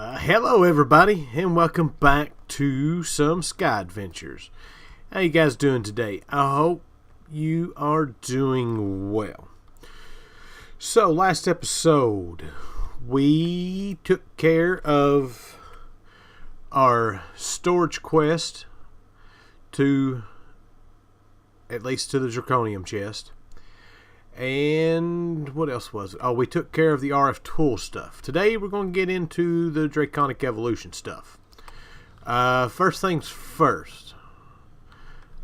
Hello everybody, and welcome back to some Sky Adventures. How you guys doing today? I hope you are doing well. So, last episode, we took care of our storage quest to, at least to the Draconium chest. And what else was it? Oh, we took care of the RF tool stuff. Today we're going to get into the Draconic Evolution stuff. First things first.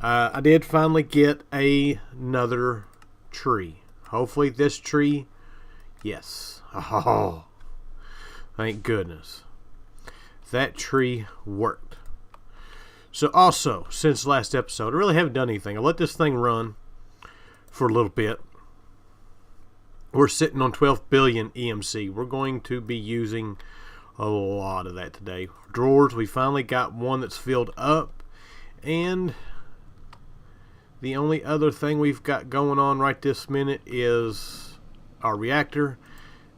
I did finally get another tree. Hopefully this tree, yes. Oh, thank goodness. That tree worked. So also, since last episode, I really haven't done anything. I let this thing run for a little bit. We're sitting on 12 billion EMC. We're going to be using a lot of that today. Drawers, we finally got one that's filled up. And the only other thing we've got going on right this minute is our reactor.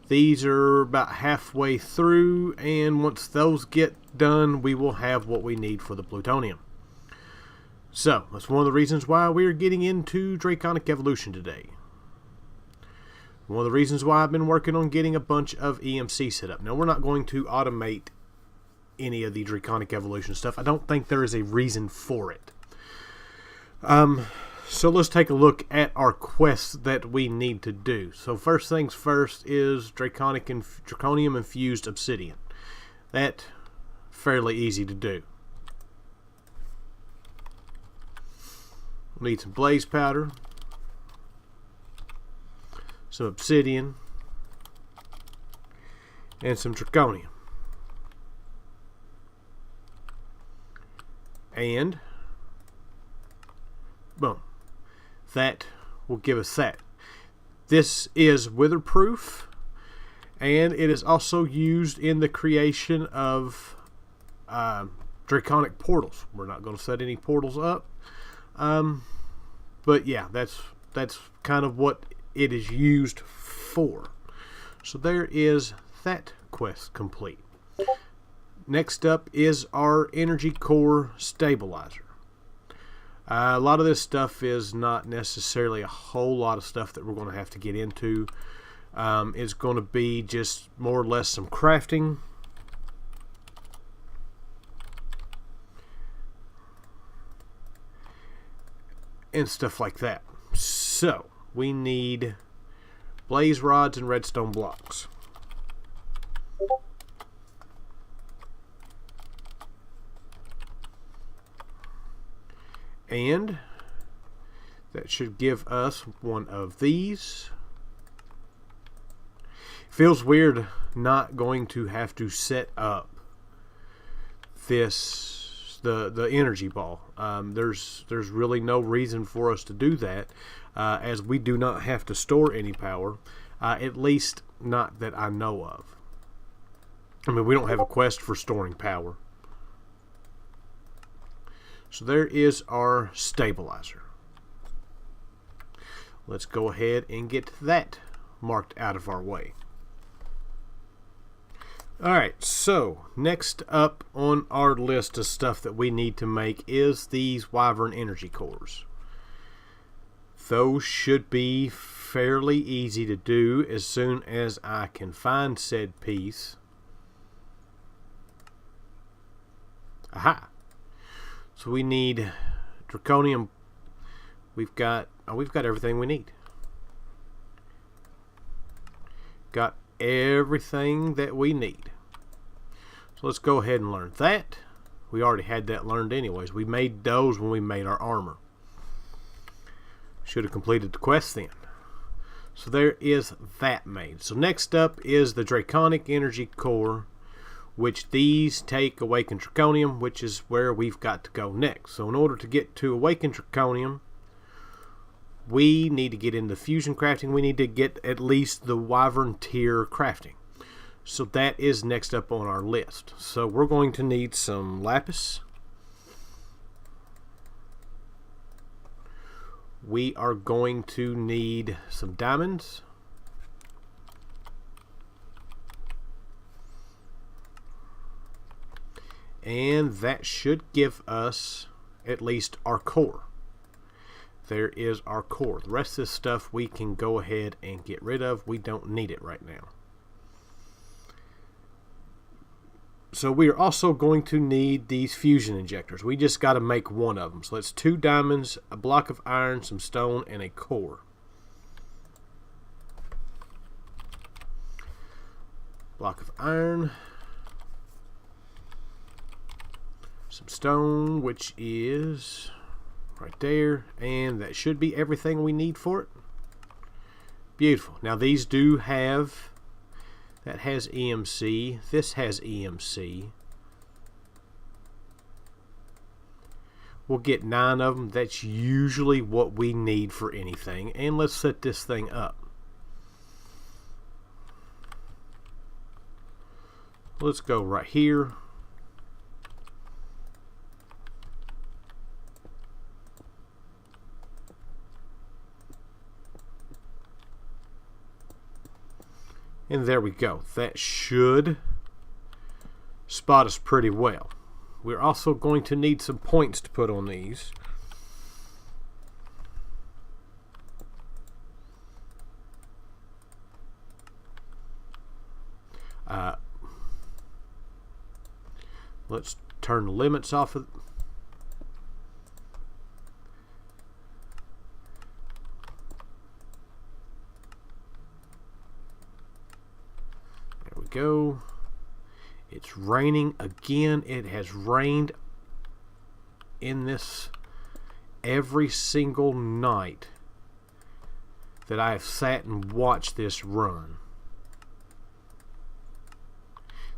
These are about halfway through, and once those get done, we will have what we need for the plutonium. So, that's one of the reasons why we're getting into Draconic Evolution today. One of the reasons why I've been working on getting a bunch of EMC set up. Now, we're not going to automate any of the Draconic Evolution stuff. I don't think there is a reason for it. So let's take a look at our quests that we need to do. So first things first is Draconium infused obsidian. That fairly easy to do. We'll need some blaze powder, some obsidian, and some draconium. And boom. That will give us that. This is weatherproof, and it is also used in the creation of draconic portals. We're not going to set any portals up, but yeah, that's kind of what it is used for. So there is that quest complete. Next up is our energy core stabilizer. A lot of this stuff is not necessarily a whole lot of stuff that we're going to have to get into. It's going to be just more or less some crafting. And stuff like that. So, we need blaze rods and redstone blocks. And that should give us one of these. Feels weird not going to have to set up the energy ball. There's really no reason for us to do that, as we do not have to store any power, at least not that I know of. I mean, we don't have a quest for storing power. So there is our stabilizer. Let's go ahead and get that marked out of our way. Alright, so next up on our list of stuff that we need to make is these Wyvern energy cores. Those should be fairly easy to do as soon as I can find said piece. Aha! So we need draconium. We've got everything we need. Got everything that we need. So let's go ahead and learn that. We already had that learned anyways. We made those when we made our armor. Should have completed the quest then. So there is that made. So next up is the Draconic energy core, which these take Awakened Draconium, which is where we've got to go next. So in order to get to Awakened Draconium, we need to get into fusion crafting. We need to get at least the Wyvern tier crafting. So that is next up on our list. So we're going to need some lapis. We are going to need some diamonds. And that should give us at least our core. There is our core. The rest of this stuff we can go ahead and get rid of. We don't need it right now. So we are also going to need these fusion injectors. We just got to make one of them. So that's 2 diamonds, a block of iron, some stone, and a core. Block of iron, some stone, which is right there, and that should be everything we need for it. Beautiful. Now these do have, that has EMC, this has EMC. We'll get 9 of them. That's usually what we need for anything. And let's set this thing up. Let's go right here. And there we go. That should spot us pretty well. We're also going to need some points to put on these. Let's turn the limits off of. There we go. It's raining again. It has rained in this every single night that I have sat and watched this run.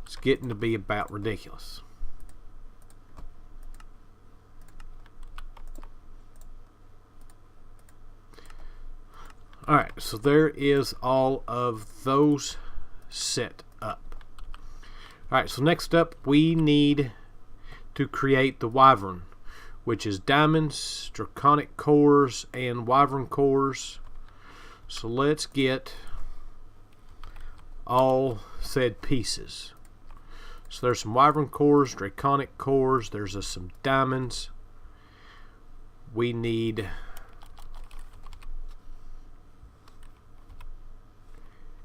It's getting to be about ridiculous. Alright, so there is all of those set up. Alright, so next up we need to create the Wyvern, which is diamonds, draconic cores, and Wyvern cores. So let's get all said pieces. So there's some Wyvern cores, draconic cores, there's some diamonds. We need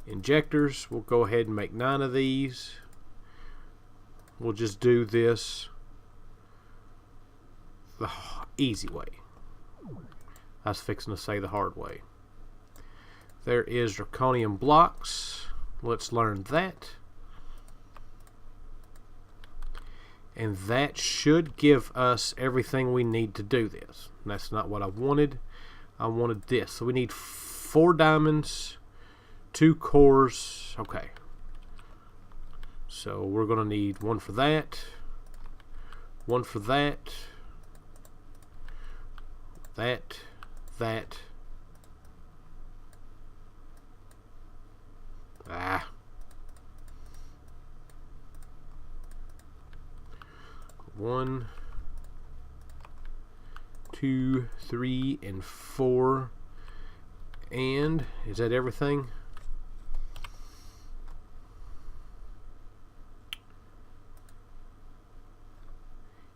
injectors. We'll go ahead and make 9 of these. We'll just do this the easy way. I was fixing to say the hard way. There is draconium blocks. Let's learn that. And that should give us everything we need to do this. And that's not what I wanted. I wanted this. So we need 4 diamonds, 2 cores. Okay. So we're going to need 1 for that, 1 for that, that. 1, 2, 3, and 4. And is that everything?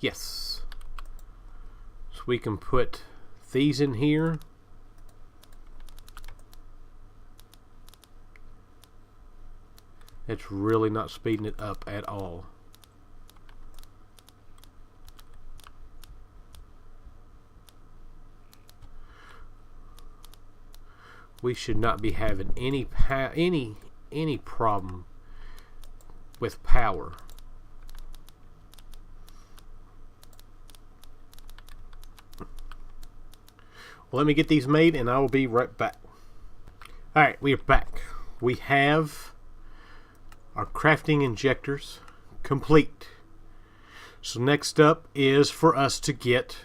Yes. So we can put these in here. It's really not speeding it up at all. We should not be having any problem with power. Well, let me get these made and I will be right back. Alright, we are back. We have our crafting injectors complete. So next up is for us to get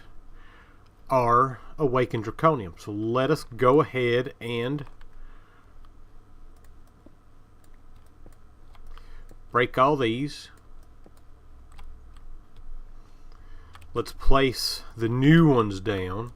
our awakened draconium. So let us go ahead and break all these. Let's place the new ones down.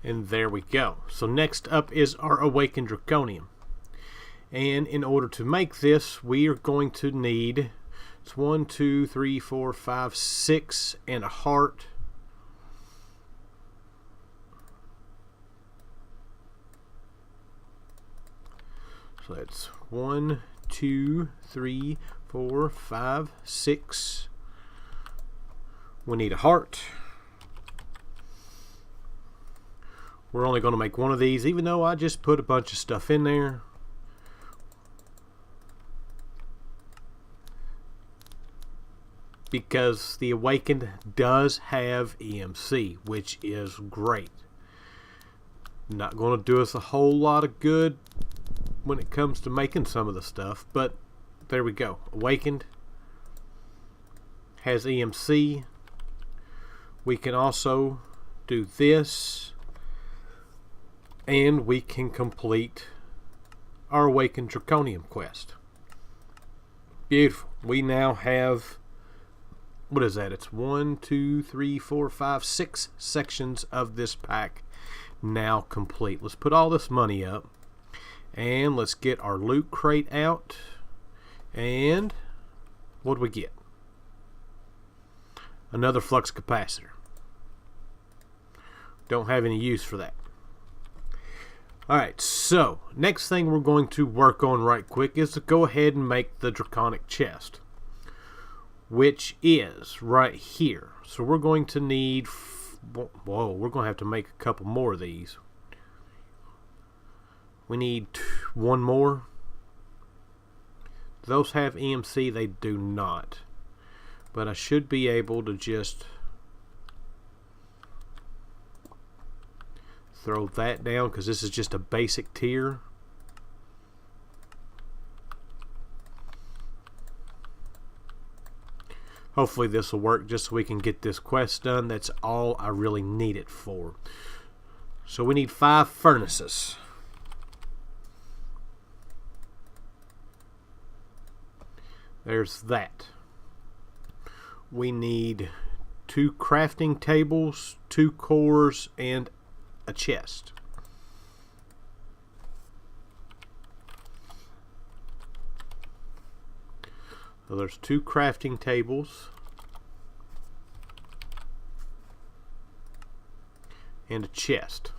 And there we go. So next up is our Awakened Draconium. And in order to make this, we are going to need, it's 1, 2, 3, 4, 5, 6, and a heart. So that's 1, 2, 3, 4, 5, 6. We need a heart. We're only going to make one of these, even though I just put a bunch of stuff in there. Because the Awakened does have EMC, which is great. Not going to do us a whole lot of good when it comes to making some of the stuff, but there we go. Awakened has EMC. We can also do this, and we can complete our Awakened Draconium quest. Beautiful. We now have, what is that? It's 1, 2, 3, 4, 5, 6 sections of this pack now complete. Let's put all this money up, and let's get our loot crate out. And what do we get? Another flux capacitor. Don't have any use for that. Alright, so next thing we're going to work on right quick is to go ahead and make the Draconic chest, which is right here. So we're going to need, whoa, we're going to have to make a couple more of these. We need one more. Those have EMC, they do not. But I should be able to just throw that down, because this is just a basic tier. Hopefully this will work just so we can get this quest done. That's all I really need it for. So we need 5 furnaces. There's that. We need 2 crafting tables, 2 cores, and a chest. So there's 2 crafting tables and a chest.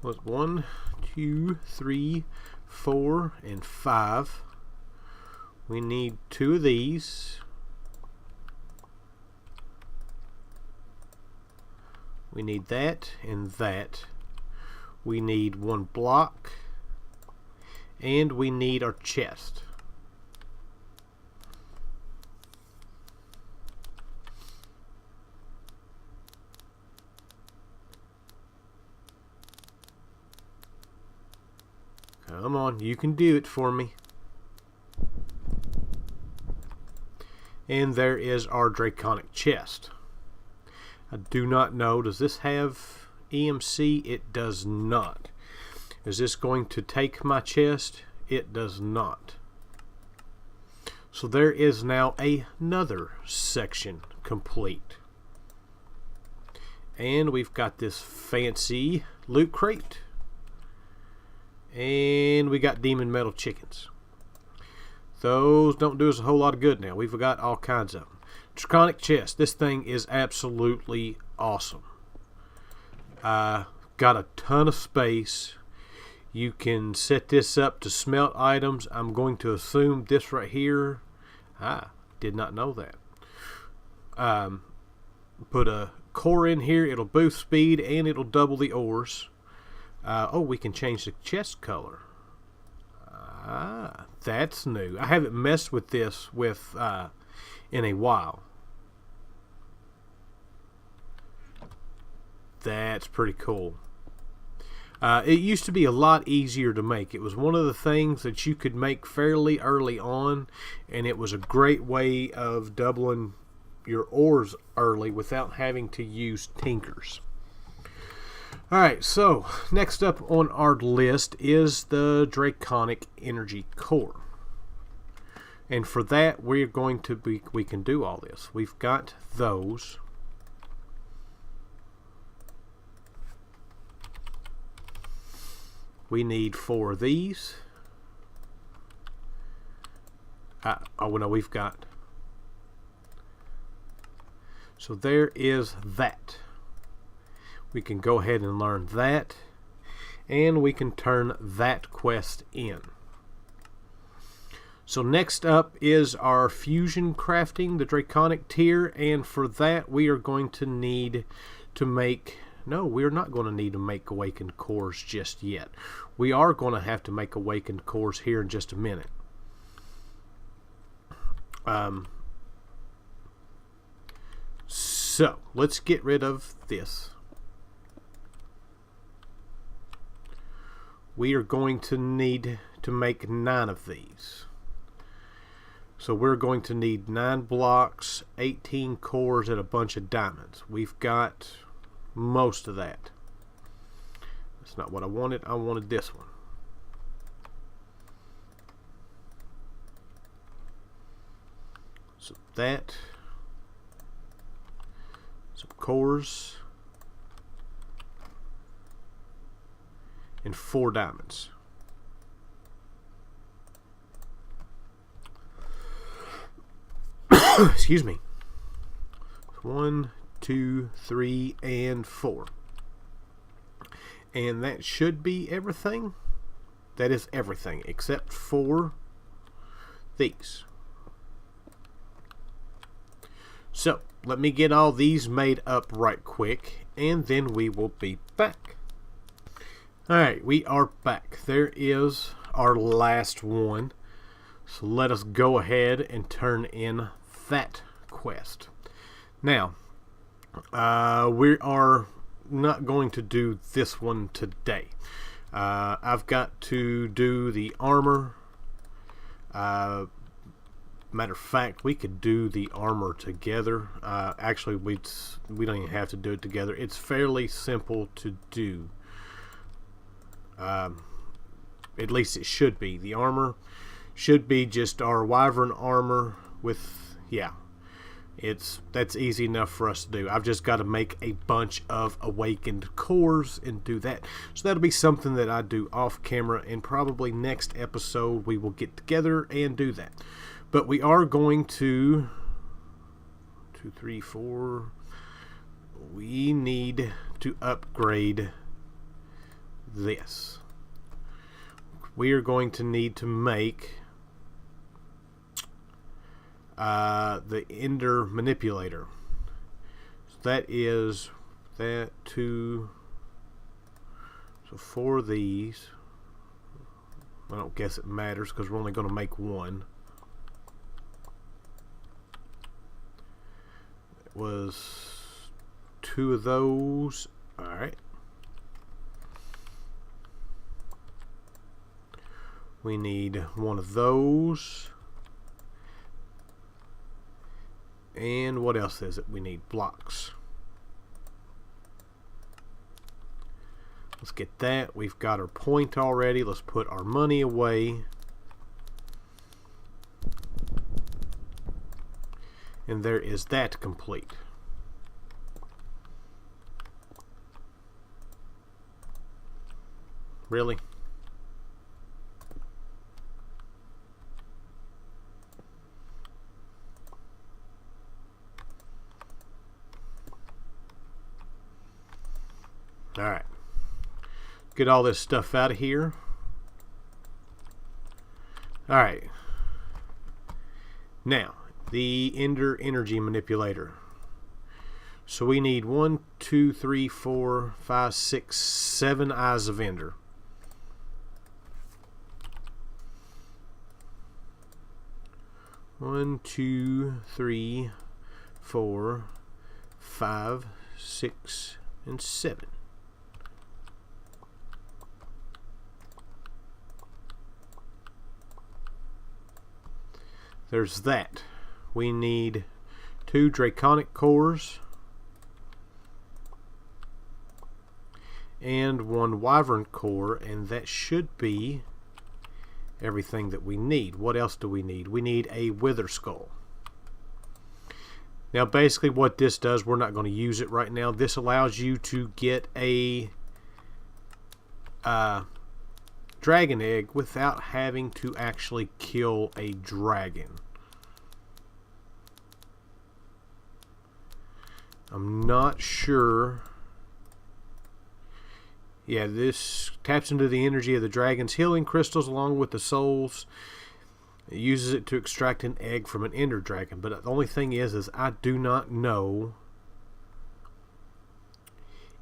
Was 1, 2, 3, 4, and 5. We need 2 of these. We need that and that. We need 1 block. And we need our chest. Come on, you can do it for me. And there is our Draconic chest. I do not know, does this have EMC? It does not. Is this going to take my chest? It does not. So there is now another section complete. And we've got this fancy loot crate. And we got demon metal chickens. Those don't do us a whole lot of good now. We've got all kinds of them. Draconic chest. This thing is absolutely awesome. Got a ton of space. You can set this up to smelt items. I'm going to assume this right here. Did not know that. Put a core in here. It'll boost speed and it'll double the ores. Oh, we can change the chest color. That's new. I haven't messed with this in a while. That's pretty cool. It used to be a lot easier to make. It was one of the things that you could make fairly early on, and it was a great way of doubling your ores early without having to use tinkers. Alright, so next up on our list is the Draconic Energy Core. And for that, we can do all this. We've got those. We need 4 of these. Oh no, we've got. So there is that. We can go ahead and learn that. And we can turn that quest in. So next up is our fusion crafting, the Draconic tier, and for that we are going to need to make, no, we're not going to need to make awakened cores just yet. We are going to have to make awakened cores here in just a minute. So let's get rid of this. We are going to need to make 9 of these. So we're going to need 9 blocks, 18 cores, and a bunch of diamonds. We've got most of that. That's not what I wanted. I wanted this one. So that, some cores, and 4 diamonds. Excuse me. 1, 2, 3, and 4. And that should be everything. That is everything except for these. So let me get all these made up right quick, and then we will be back. Alright, we are back. There is our last one. So let us go ahead and turn in that quest. Now, we are not going to do this one today. I've got to do the armor. Matter of fact, we could do the armor together. Actually, we don't even have to do it together. It's fairly simple to do. At least it should be. The armor should be just our wyvern armor with, yeah, that's easy enough for us to do. I've just got to make a bunch of awakened cores and do that. So that'll be something that I do off camera, and probably next episode we will get together and do that. But we are going to 2, 3, 4. We need to upgrade this. We are going to need to make the Ender Manipulator. So that is that 2. So 4 of these. I don't guess it matters because we're only going to make 1. It was 2 of those. Alright. We need 1 of those. And what else is it? We need blocks. Let's get that. We've got our point already. Let's put our money away. And there is that complete. Really? Alright. Get all this stuff out of here. Alright. Now, the Ender Energy Manipulator. So we need 1, 2, 3, 4, 5, 6, 7 Eyes of Ender. One, 2, 3, 4, 5, 6, and 7. There's that. We need 2 Draconic cores and 1 Wyvern core, and that should be everything that we need. What else do we need? We need a wither skull. Now basically what this does, we're not going to use it right now. This allows you to get a dragon egg without having to actually kill a dragon. I'm not sure. Yeah, this taps into the energy of the dragon's healing crystals along with the souls. It uses it to extract an egg from an ender dragon. But the only thing is I do not know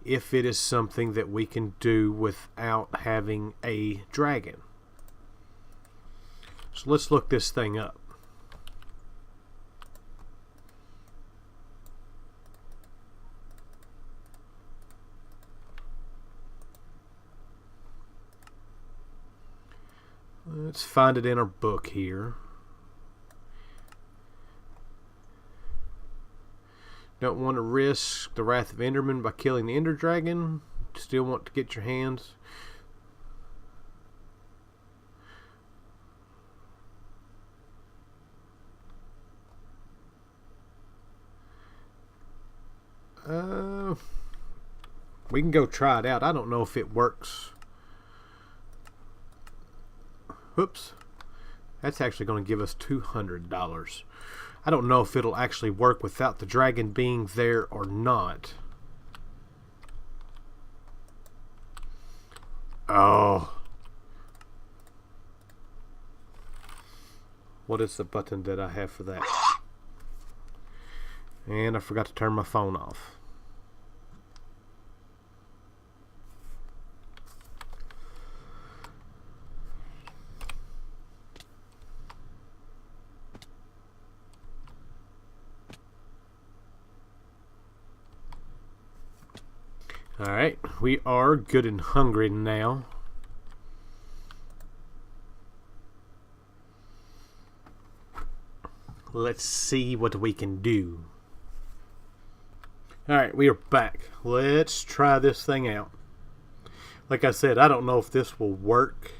if it is something that we can do without having a dragon. So let's look this thing up. Let's find it in our book here. Don't want to risk the wrath of Enderman by killing the Ender Dragon. Still want to get your hands. We can go try it out. I don't know if it works. Whoops. That's actually going to give us $200. I don't know if it'll actually work without the dragon being there or not. Oh. What is the button that I have for that? And I forgot to turn my phone off. Alright, we are good and hungry now. Let's see what we can do. Alright, we are back. Let's try this thing out. Like I said, I don't know if this will work.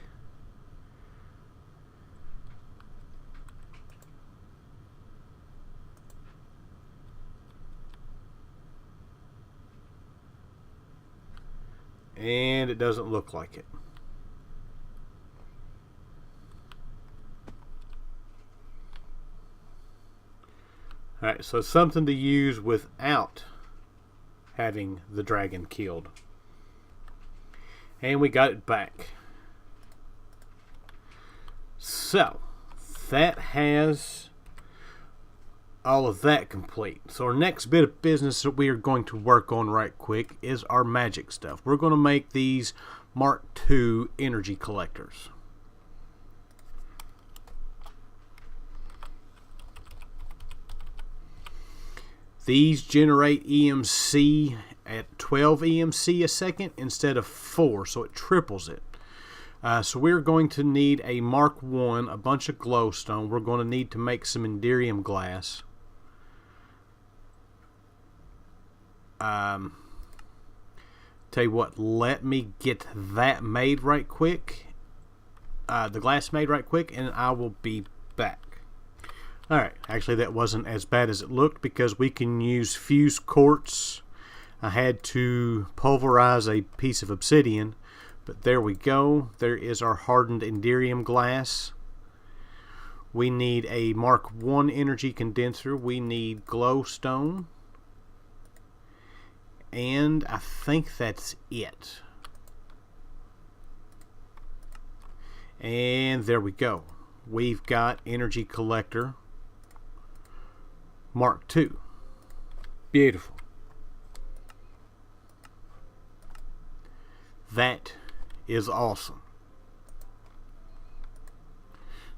And it doesn't look like it. Alright, so something to use without having the dragon killed. And we got it back. So, that has all of that complete. So our next bit of business that we are going to work on right quick is our magic stuff. We're going to make these Mark II energy collectors. These generate EMC at 12 EMC a second instead of 4, so it triples it. So we're going to need a Mark I, a bunch of glowstone. We're going to need to make some Enderium glass. Tell you what, let me get that made right quick. The glass made right quick, and I will be back. Alright, actually that wasn't as bad as it looked because we can use fused quartz. I had to pulverize a piece of obsidian, but there we go. There is our hardened Enderium glass. We need a Mark I energy condenser. We need glowstone. And I think that's it. And there we go. We've got energy collector Mark II. Beautiful. That is awesome.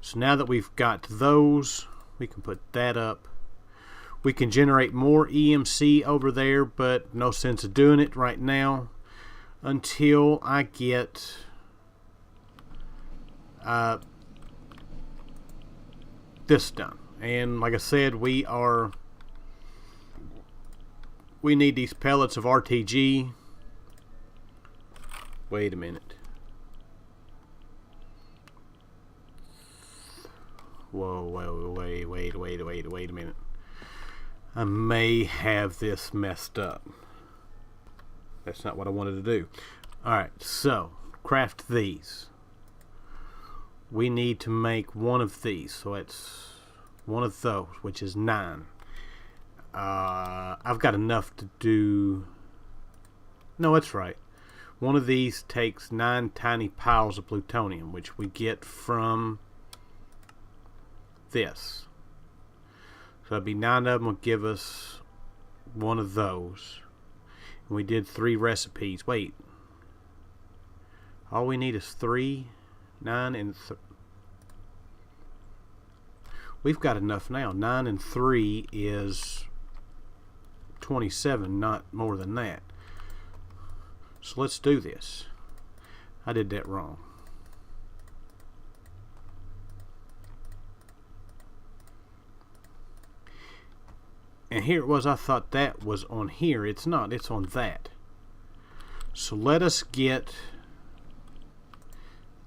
So now that we've got those, we can put that up. We can generate more EMC over there, but no sense of doing it right now until I get this done. And like I said, we need these pellets of RTG. Wait a minute. Whoa, wait a minute. I may have this messed up. That's not what I wanted to do. Alright, so craft these. We need to make one of these, so it's one of those, which is 9. I've got enough to do... No, that's right. One of these takes 9 tiny piles of plutonium, which we get from this. So it'd be 9 of them will give us one of those. And we did 3 recipes. Wait. All we need is 3, 9, and... We've got enough now. 9 and 3 is 27, not more than that. So let's do this. I did that wrong. And here it was, I thought that was on here. It's not, it's on that. So let us get...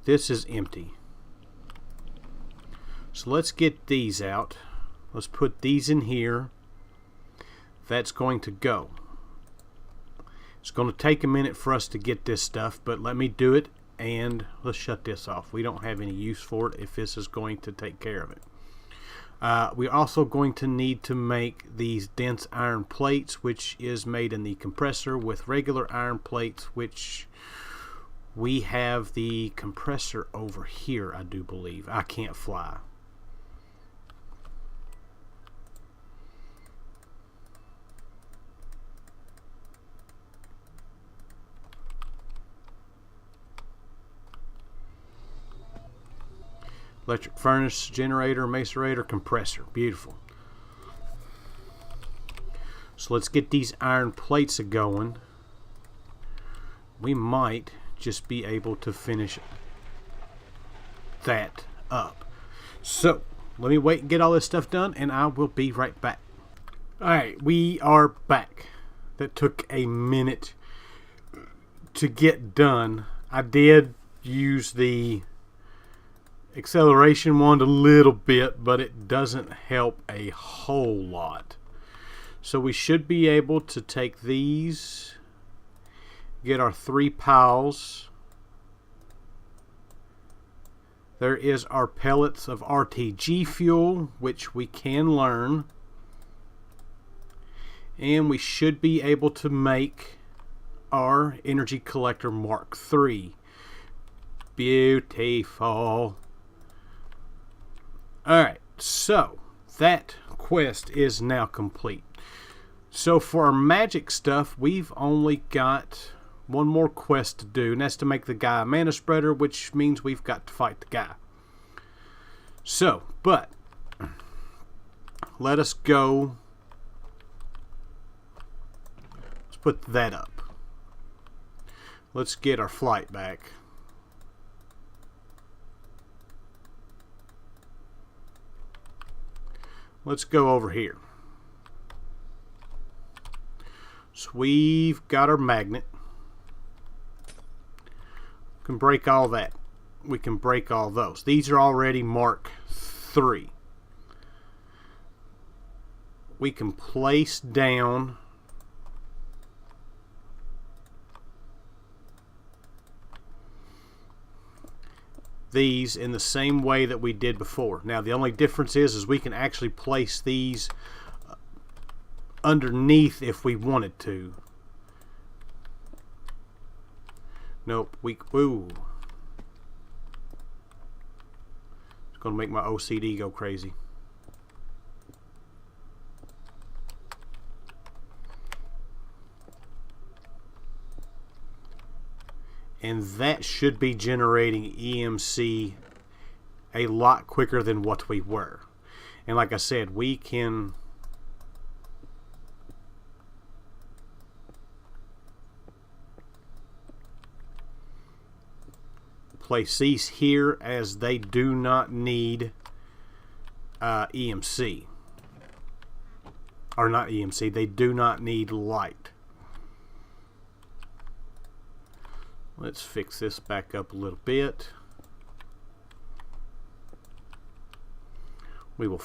This is empty. So let's get these out. Let's put these in here. That's going to go. It's going to take a minute for us to get this stuff, but let me do it, and let's shut this off. We don't have any use for it if this is going to take care of it. We're also going to need to make these dense iron plates, which is made in the compressor with regular iron plates, which we have the compressor over here, I do believe. I can't fly. Electric furnace, generator, macerator, compressor. Beautiful. So let's get these iron plates going. We might just be able to finish that up. So let me wait and get all this stuff done, and I will be right back. Alright, we are back. That took a minute to get done. I did use the acceleration wand a little bit, but it doesn't help a whole lot. So we should be able to take these, get our 3 piles. There is our pellets of RTG fuel, which we can learn, and we should be able to make our energy collector Mark III. Beautiful. Alright, so that quest is now complete. So for our magic stuff, we've only got one more quest to do, and that's to make the guy a mana spreader, which means we've got to fight the guy. So, but let us go. Let's put that up. Let's get our flight back. Let's go over here. So we've got our magnet. We can break all that. We can break all those. These are already Mark III. We can place down these in the same way that we did before. Now the only difference is we can actually place these underneath if we wanted to. Nope, ooh. It's gonna make my OCD go crazy. And that should be generating EMC a lot quicker than what we were. And like I said, we can place these here as they do not need EMC. Or not EMC, they do not need light. Let's fix this back up a little bit. we will.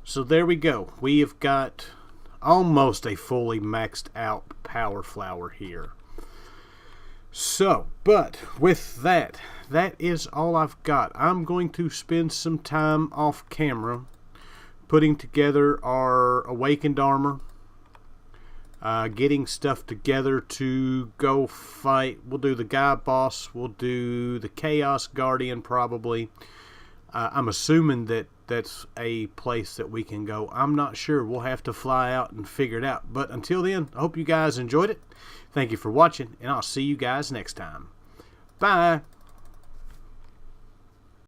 So there we go. We have got almost a fully maxed out power flower here. So, but with that is all I've got. I'm going to spend some time off camera putting together our awakened armor, getting stuff together to go fight. We'll do the guy boss, we'll do the Chaos Guardian probably. I'm assuming that that's a place that we can go. I'm not sure. We'll have to fly out and figure it out. But until then, I hope you guys enjoyed it. Thank you for watching, and I'll see you guys next time. Bye.